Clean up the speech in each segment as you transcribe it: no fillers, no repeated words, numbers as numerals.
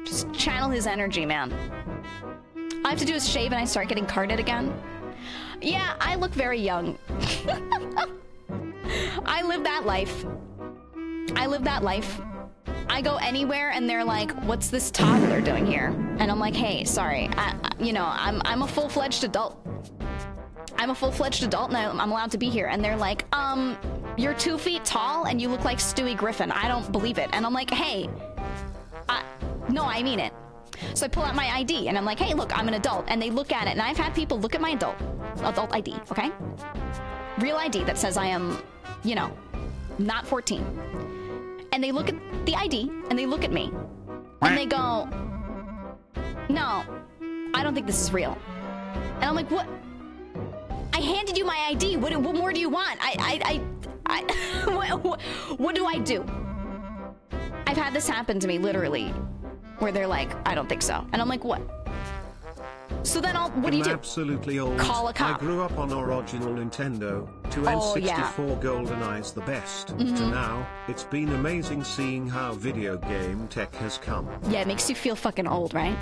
Just channel his energy, man. All I have to do is shave and I start getting carded again. Yeah, I look very young. I live that life. I live that life. I go anywhere and they're like, what's this toddler doing here? And I'm like, hey, sorry. You know, I'm a full-fledged adult. I'm a full-fledged adult and I'm allowed to be here. And they're like, you're 2 feet tall and you look like Stewie Griffin. I don't believe it. And I'm like, hey, no, I mean it. So I pull out my ID and I'm like, hey, look, I'm an adult. And they look at it and I've had people look at my adult ID, okay? Real ID that says I am, you know, not 14. And they look at the ID and they look at me and they go, no, I don't think this is real. And I'm like, what? I handed you my ID. What more do you want? What do I do? I've had this happen to me literally where they're like, I don't think so. And I'm like, what? So then what do you do? Absolutely old. Call a cop. I grew up on original Nintendo. To N64 yeah. GoldenEye's the best. To now, it's been amazing seeing how video game tech has come. Yeah, it makes you feel fucking old, right?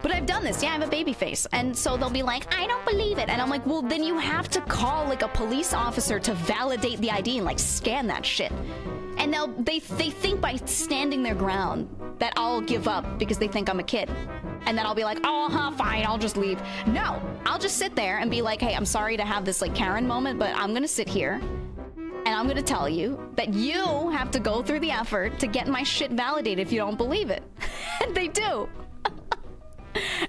But I've done this. Yeah, I have a baby face. And so they'll be like, I don't believe it. And I'm like, well, then you have to call like a police officer to validate the ID and like scan that shit. And they think by standing their ground that I'll give up because they think I'm a kid. And then I'll be like, oh, fine, I'll just leave. No, I'll just sit there and be like, hey, I'm sorry to have this like Karen moment, but I'm gonna sit here and I'm gonna tell you that you have to go through the effort to get my shit validated if you don't believe it. And they do.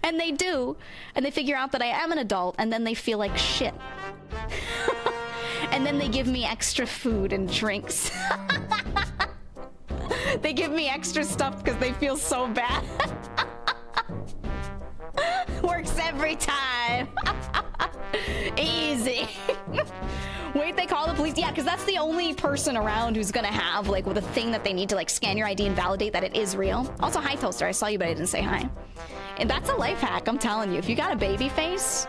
And they do. And they figure out that I am an adult and then they feel like shit. And then they give me extra food and drinks. They give me extra stuff because they feel so bad. Works every time. Easy. Wait, they call the police? Yeah, because that's the only person around who's gonna have like with a thing that they need to like scan your ID and validate that it is real. Also, hi Toaster, I saw you but I didn't say hi. And that's a life hack, I'm telling you. If you got a baby face,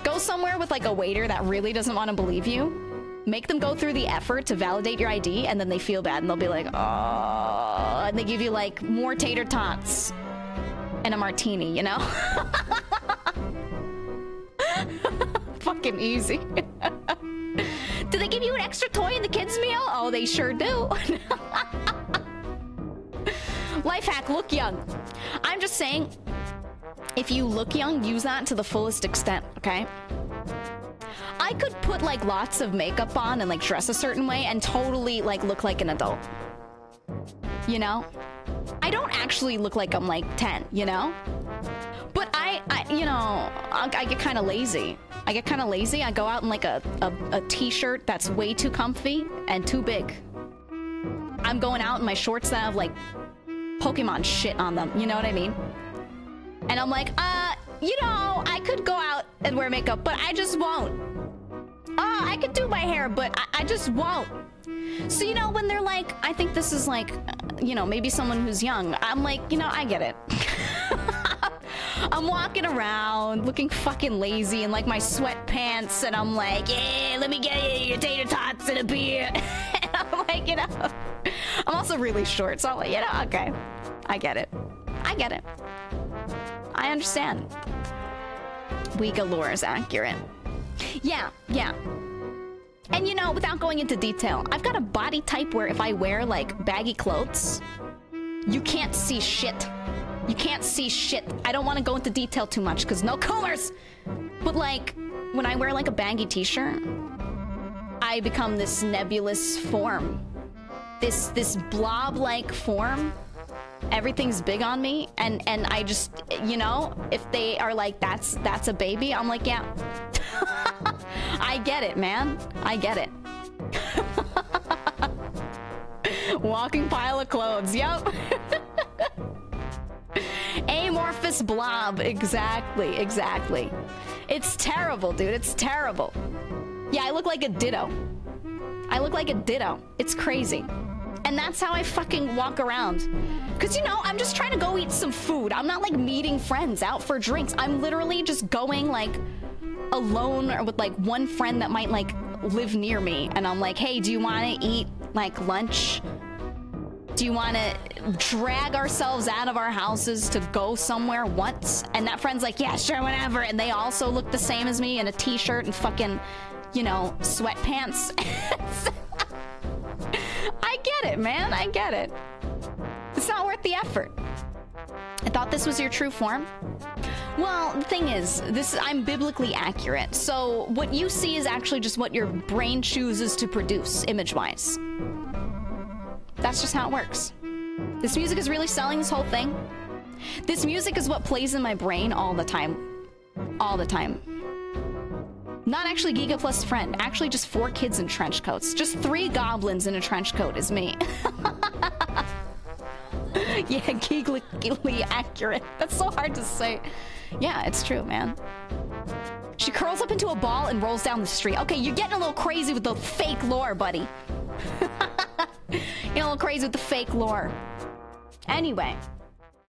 go somewhere with like a waiter that really doesn't want to believe you. Make them go through the effort to validate your ID and then they feel bad and they'll be like, oh, and they give you like more tater tots and a martini, you know? Fucking easy. Do they give you an extra toy in the kids' meal? Oh, they sure do. Life hack, look young. I'm just saying, if you look young, use that to the fullest extent, okay? I could put like lots of makeup on and like dress a certain way and totally like look like an adult. You know? I don't actually look like I'm like 10, you know? But I you know, I get kind of lazy. I get kind of lazy. I go out in like a t-shirt that's way too comfy and too big. I'm going out in my shorts that have like Pokemon shit on them. You know what I mean? And I'm like, you know, I could go out and wear makeup, but I just won't. Oh, I could do my hair, but I just won't. So, you know, when they're like, I think this is like, you know, maybe someone who's young. I'm like, you know, I get it. I'm walking around looking fucking lazy in like my sweatpants and I'm like, yeah, let me get you your tater tots and a beer. And I'm like, you know, I'm also really short. So I'm like, you know, okay, I get it. I get it. I understand. Weega lore is accurate. Yeah, yeah. And you know, without going into detail, I've got a body type where if I wear like baggy clothes, you can't see shit. You can't see shit. I don't want to go into detail too much because no coolers. But like, when I wear like a baggy t-shirt, I become this nebulous form. This blob-like form. Everything's big on me, and I just, you know, if they are like, that's a baby, I'm like, yeah. I get it, man. I get it. Walking pile of clothes, yep. Amorphous blob, exactly, exactly. It's terrible, dude, it's terrible. Yeah, I look like a ditto. I look like a ditto. It's crazy. And that's how I fucking walk around. Because, you know, I'm just trying to go eat some food. I'm not, like, meeting friends out for drinks. I'm literally just going, like, alone or with, like, one friend that might, like, live near me. And I'm like, hey, do you want to eat, like, lunch? Do you want to drag ourselves out of our houses to go somewhere once? And that friend's like, yeah, sure, whatever. And they also look the same as me in a t-shirt and fucking, you know, sweatpants. I get it, man. I get it. It's not worth the effort. I thought this was your true form. Well, the thing is, I'm biblically accurate. So what you see is actually just what your brain chooses to produce image-wise. That's just how it works. This music is really selling this whole thing. This music is what plays in my brain all the time. All the time. Not actually Geega plus friend. Actually just 4 kids in trench coats. Just 3 goblins in a trench coat is me. Yeah, geekily accurate. That's so hard to say. Yeah, it's true, man. She curls up into a ball and rolls down the street. Okay, you're getting a little crazy with the fake lore, buddy. You're a little crazy with the fake lore. Anyway.